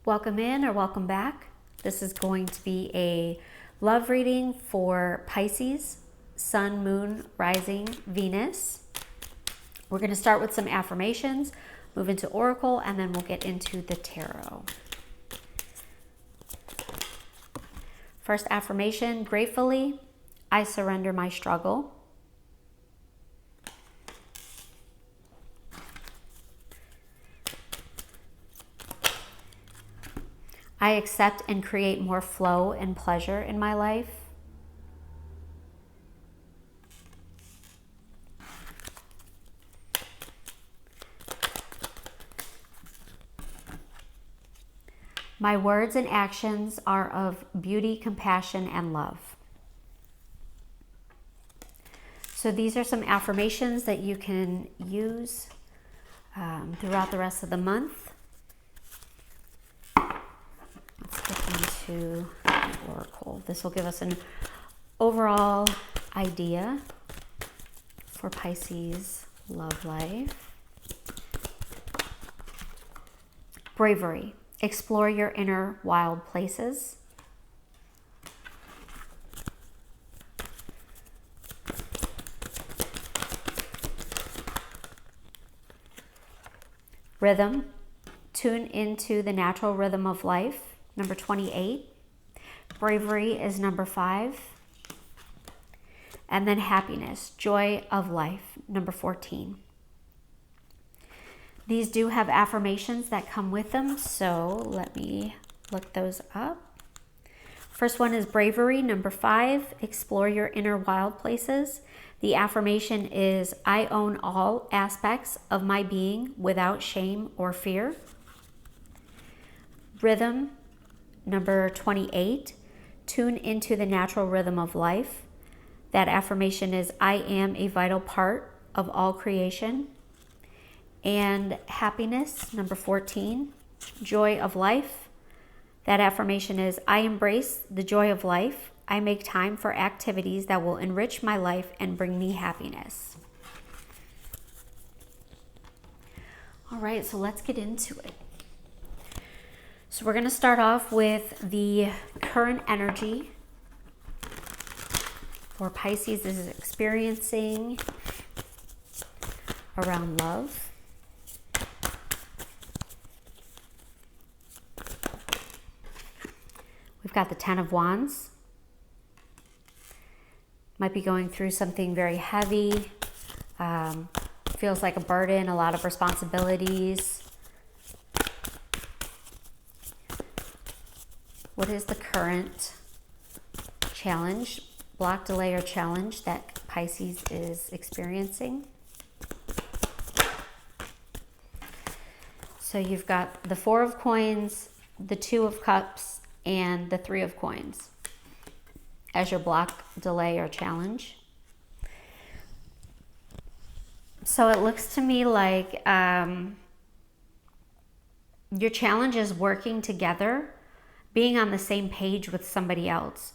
Welcome in or welcome back. This is going to be a love reading for Pisces, Sun, Moon, Rising, Venus. We're going to start with some affirmations, move into Oracle, and then we'll get into the Tarot. First affirmation, gratefully, I surrender my struggle. I accept and create more flow and pleasure in my life. My words and actions are of beauty, compassion, and love. So these are some affirmations that you can use throughout the rest of the month. To Oracle. This will give us an overall idea for Pisces love life. Bravery. Explore your inner wild places. Rhythm. Tune into the natural rhythm of life. Number 28. Bravery is number 5. And then happiness, joy of life, number 14. These do have affirmations that come with them, so let me look those up. First one is bravery, number 5. Explore your inner wild places. The affirmation is, I own all aspects of my being without shame or fear. Rhythm, number 28, tune into the natural rhythm of life. That affirmation is, I am a vital part of all creation. And happiness, number 14, joy of life. That affirmation is, I embrace the joy of life. I make time for activities that will enrich my life and bring me happiness. All right, so let's get into it. So we're going to start off with the current energy for Pisces is experiencing around love. We've got the 10 of Wands. Might be going through something very heavy. Feels like a burden, a lot of responsibilities. What is the current challenge, block, delay, or challenge that Pisces is experiencing? So you've got the 4 of Coins, the 2 of Cups, and the 3 of Coins as your block, delay, or challenge. So it looks to me like your challenge is working together, being on the same page with somebody else,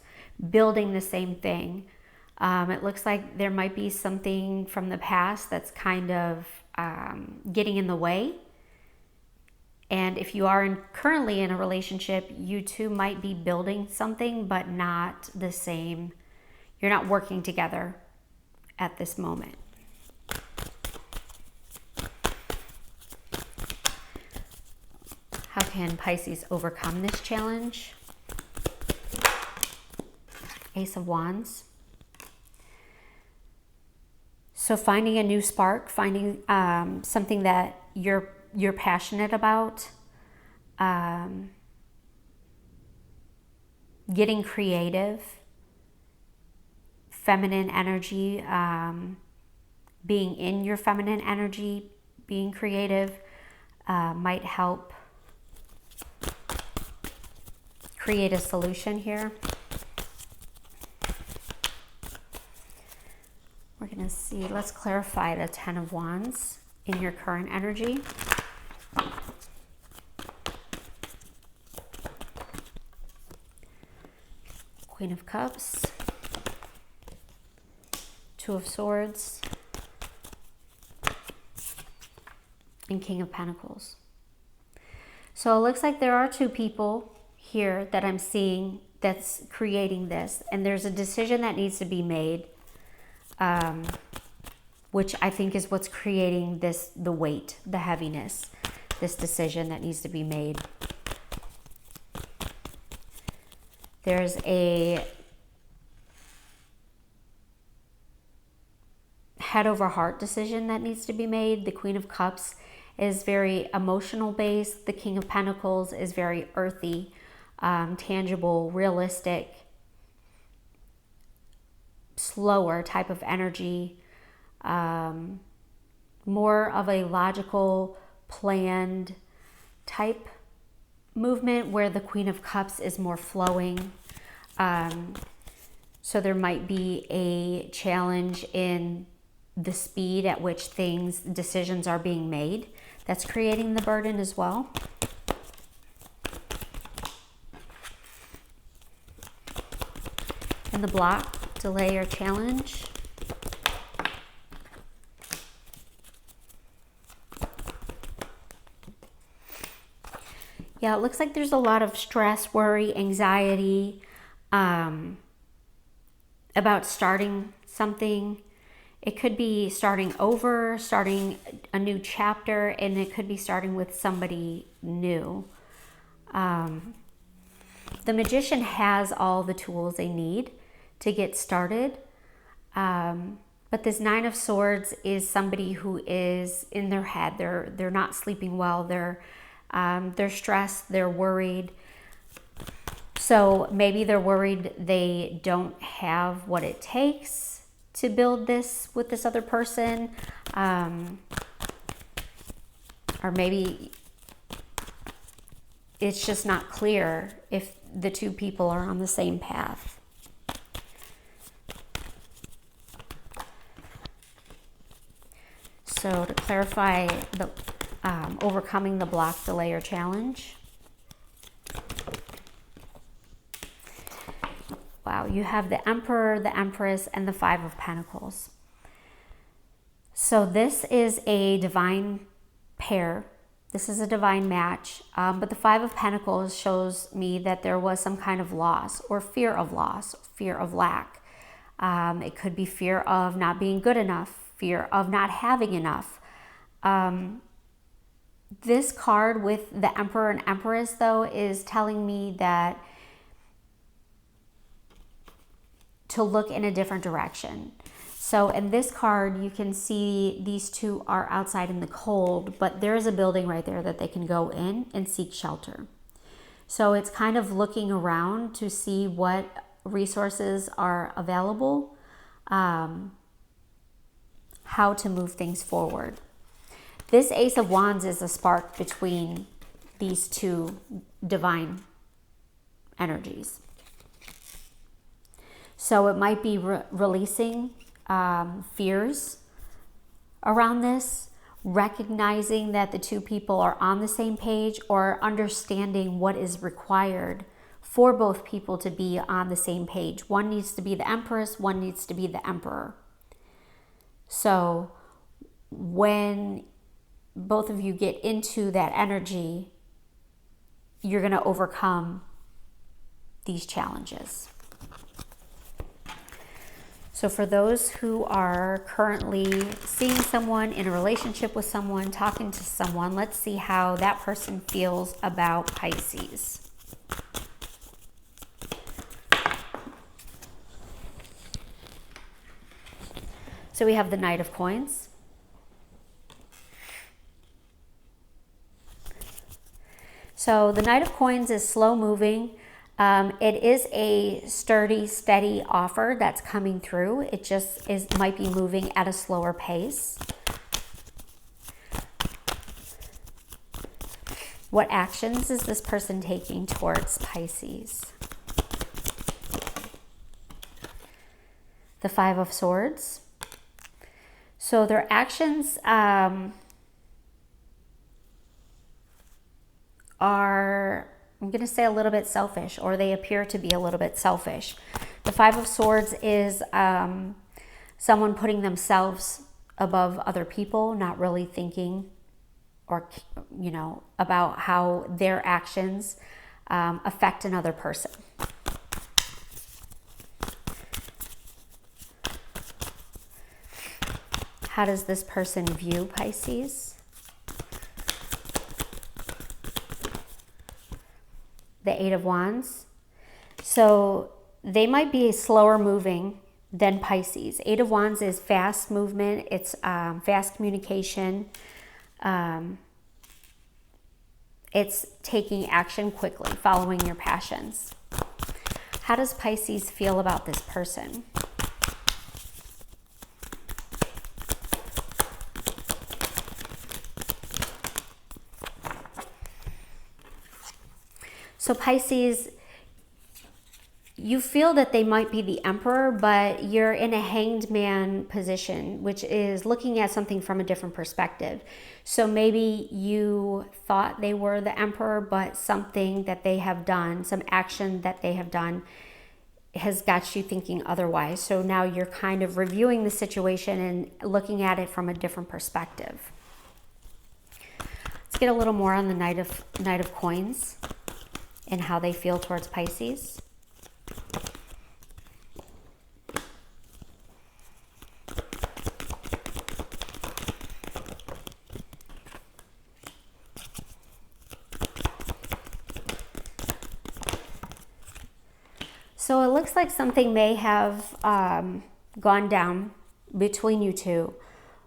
building the same thing. It looks like there might be something from the past that's kind of getting in the way. And if you are currently in a relationship, you two might be building something, but not the same. You're not working together at this moment. How can Pisces overcome this challenge? Ace of Wands. So finding a new spark, finding something that you're passionate about, getting creative, feminine energy, being in your feminine energy, being creative might help create a solution here. We're going to see, let's clarify the 10 of Wands in your current energy. Queen of Cups, 2 of Swords, and King of Pentacles. So it looks like there are two people here that I'm seeing that's creating this, and there's a decision that needs to be made, which I think is what's creating this, the weight, the heaviness, this decision that needs to be made. There's a head over heart decision that needs to be made. The Queen of Cups is very emotional based. The King of Pentacles is very earthy, tangible, realistic, slower type of energy, more of a logical, planned type movement, where the Queen of Cups is more flowing. So there might be a challenge in the speed at which decisions are being made. That's creating the burden as well. And the block, delay, or challenge. Yeah, it looks like there's a lot of stress, worry, anxiety about starting something. It could be starting over, starting a new chapter, and it could be starting with somebody new. The Magician has all the tools they need to get started. But this Nine of Swords is somebody who is in their head. They're not sleeping well. They're stressed. They're worried. So maybe they're worried they don't have what it takes to build this with this other person. Or maybe it's just not clear if the two people are on the same path. So to clarify the overcoming the block, delay, or challenge. Wow, you have the Emperor, the Empress, and the Five of Pentacles. So this is a divine pair. This is a divine match. But the Five of Pentacles shows me that there was some kind of loss, or fear of loss, fear of lack. It could be fear of not being good enough, fear of not having enough. This card with the Emperor and Empress, though, is telling me that to look in a different direction. So in this card, you can see these two are outside in the cold, but there's a building right there that they can go in and seek shelter. So it's kind of looking around to see what resources are available, how to move things forward. This Ace of Wands is a spark between these two divine energies. So it might be releasing fears around this, recognizing that the two people are on the same page, or understanding what is required for both people to be on the same page. One needs to be the Empress, one needs to be the Emperor. So when both of you get into that energy, you're going to overcome these challenges. So for those who are currently seeing someone, in a relationship with someone, talking to someone, let's see how that person feels about Pisces. So we have the Knight of Coins. So the Knight of Coins is slow moving. It is a sturdy, steady offer that's coming through. It just might be moving at a slower pace. What actions is this person taking towards Pisces? The Five of Swords. So their actions are, I'm going to say, a little bit selfish, or they appear to be a little bit selfish. The Five of Swords is someone putting themselves above other people, not really thinking or, you know, about how their actions affect another person. How does this person view Pisces? The Eight of Wands. So they might be slower moving than Pisces. Eight of Wands is fast movement. It's fast communication. It's taking action quickly, following your passions. How does Pisces feel about this person? So Pisces, you feel that they might be the emperor, but you're in a hanged man position, which is looking at something from a different perspective. So maybe you thought they were the emperor, but something that they have done, some action that they have done, has got you thinking otherwise. So now you're kind of reviewing the situation and looking at it from a different perspective. Let's get a little more on the Knight of Coins and how they feel towards Pisces. So it looks like something may have gone down between you two,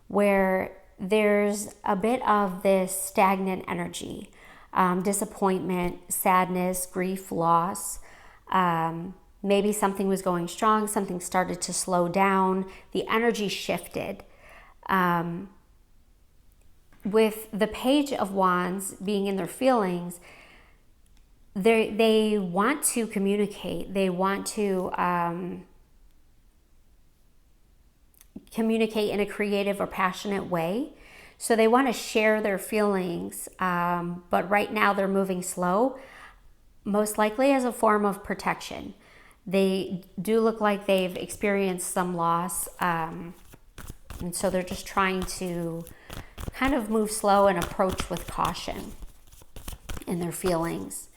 where there's a bit of this stagnant energy, disappointment, sadness, grief, loss. Maybe something was going strong, something started to slow down, the energy shifted. With the Page of Wands being in their feelings, they want to communicate. They want to communicate in a creative or passionate way. So they want to share their feelings, but right now they're moving slow, most likely as a form of protection. They do look like they've experienced some loss, and so they're just trying to kind of move slow and approach with caution in their feelings.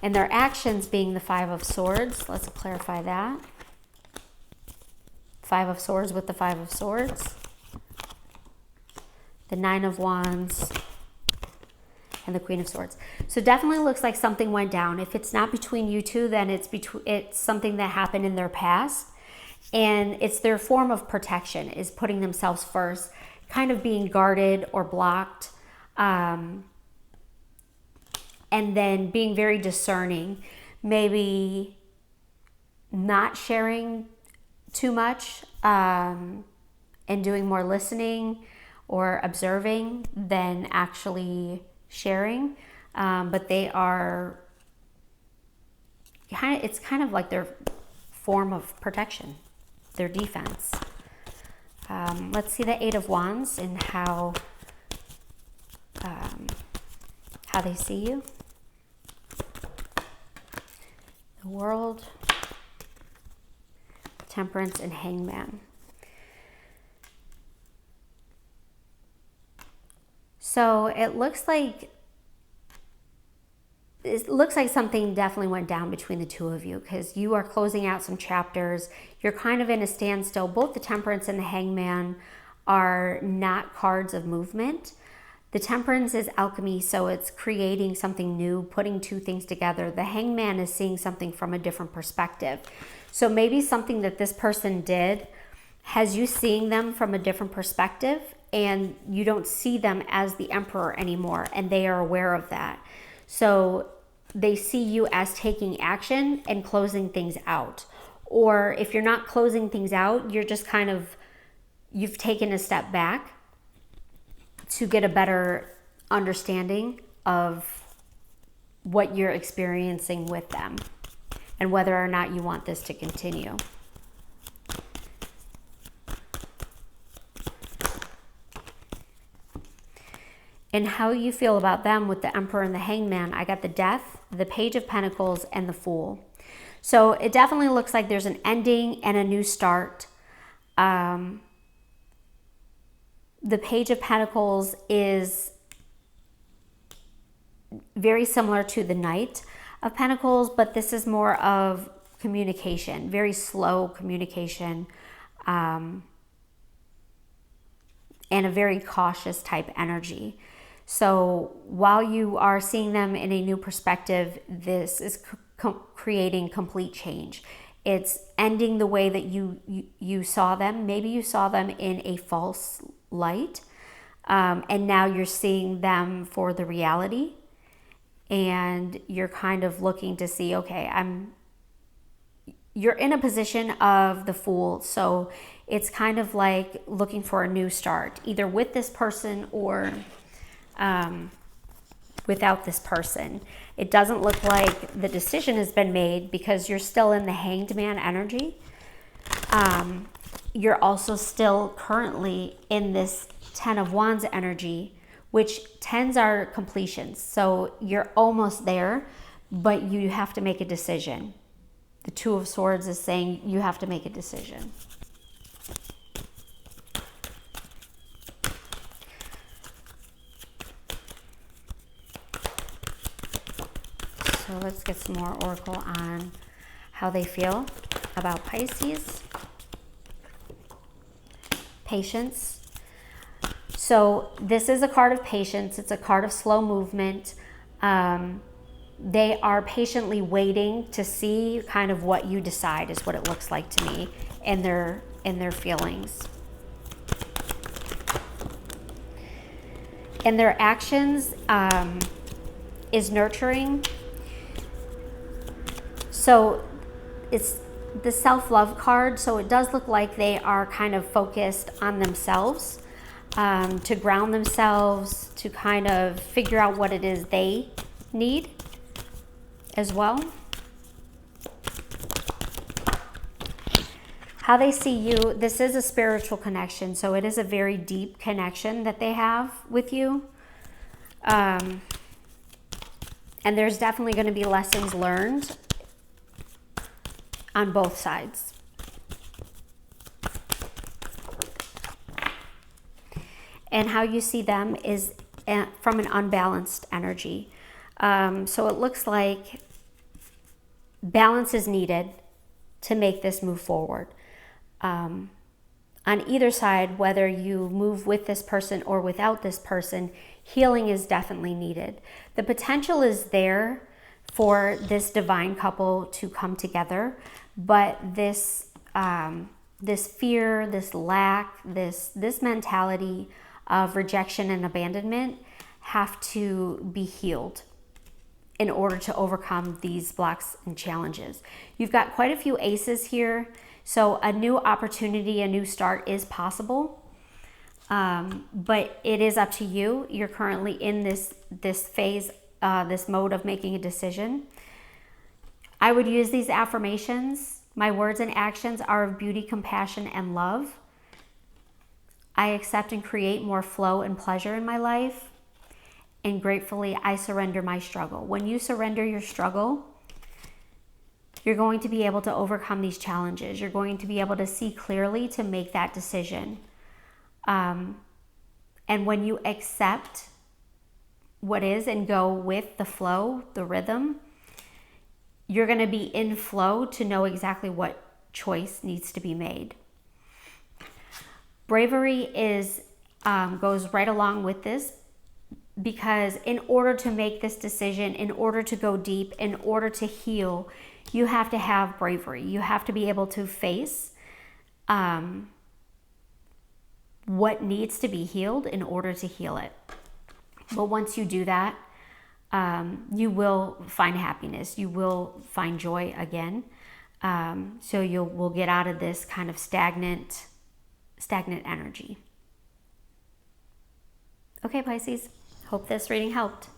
And their actions being the Five of Swords. Let's clarify that. Five of Swords with the Five of Swords. The Nine of Wands. And the Queen of Swords. So definitely looks like something went down. If it's not between you two, then it's something that happened in their past. And it's their form of protection, is putting themselves first, kind of being guarded or blocked. And then being very discerning, maybe not sharing too much, and doing more listening or observing than actually sharing. But they are it's kind of like their form of protection, their defense. Let's see the Eight of Wands and how they see you. The World, Temperance, and Hangman. So it looks like something definitely went down between the two of you, because you are closing out some chapters. You're kind of in a standstill. Both the Temperance and the Hangman are not cards of movement. The Temperance is alchemy, so it's creating something new, putting two things together. The Hangman is seeing something from a different perspective. So maybe something that this person did has you seeing them from a different perspective, and you don't see them as the Emperor anymore, and they are aware of that. So they see you as taking action and closing things out. Or if you're not closing things out, you're just you've taken a step back to get a better understanding of what you're experiencing with them and whether or not you want this to continue. And how you feel about them with the Emperor and the Hangman. I got the Death, the Page of Pentacles, and the Fool. So it definitely looks like there's an ending and a new start. The Page of Pentacles is very similar to the Knight of Pentacles, but this is more of communication, very slow communication, and a very cautious type energy. So while you are seeing them in a new perspective, this is creating complete change. It's ending the way that you saw them. Maybe you saw them in a false light, and now you're seeing them for the reality, and you're kind of looking to see, okay, you're in a position of the Fool, so it's kind of like looking for a new start, either with this person or without this person. It doesn't look like the decision has been made because you're still in the Hanged Man energy. You're also still currently in this Ten of Wands energy, which tens are completions. So you're almost there, but you have to make a decision. The Two of Swords is saying you have to make a decision. So let's get some more oracle on how they feel about Pisces. Patience. So this is a card of patience. It's a card of slow movement. They are patiently waiting to see kind of what you decide, is what it looks like to me, in their feelings. And their actions is nurturing. So it's the self-love card. So it does look like they are kind of focused on themselves, to ground themselves, to kind of figure out what it is they need as well. How they see you, this is a spiritual connection, so it is a very deep connection that they have with you. And there's definitely going to be lessons learned on both sides. And how you see them is from an unbalanced energy. So it looks like balance is needed to make this move forward. On either side, whether you move with this person or without this person, healing is definitely needed. The potential is there for this divine couple to come together, but this this fear, this lack, this mentality of rejection and abandonment have to be healed in order to overcome these blocks and challenges. You've got quite a few aces here, so a new opportunity, a new start is possible, but it is up to you. You're currently in this phase, this mode of making a decision. I would use these affirmations. My words and actions are of beauty, compassion, and love. I accept and create more flow and pleasure in my life. And gratefully, I surrender my struggle. When you surrender your struggle, you're going to be able to overcome these challenges. You're going to be able to see clearly to make that decision. And when you accept what is and go with the flow, the rhythm, you're going to be in flow to know exactly what choice needs to be made. Bravery is goes right along with this, because in order to make this decision, in order to go deep, in order to heal, you have to have bravery. You have to be able to face what needs to be healed in order to heal it. But once you do that, you will find happiness. You will find joy again. So we'll get out of this kind of stagnant energy. Okay, Pisces, hope this reading helped.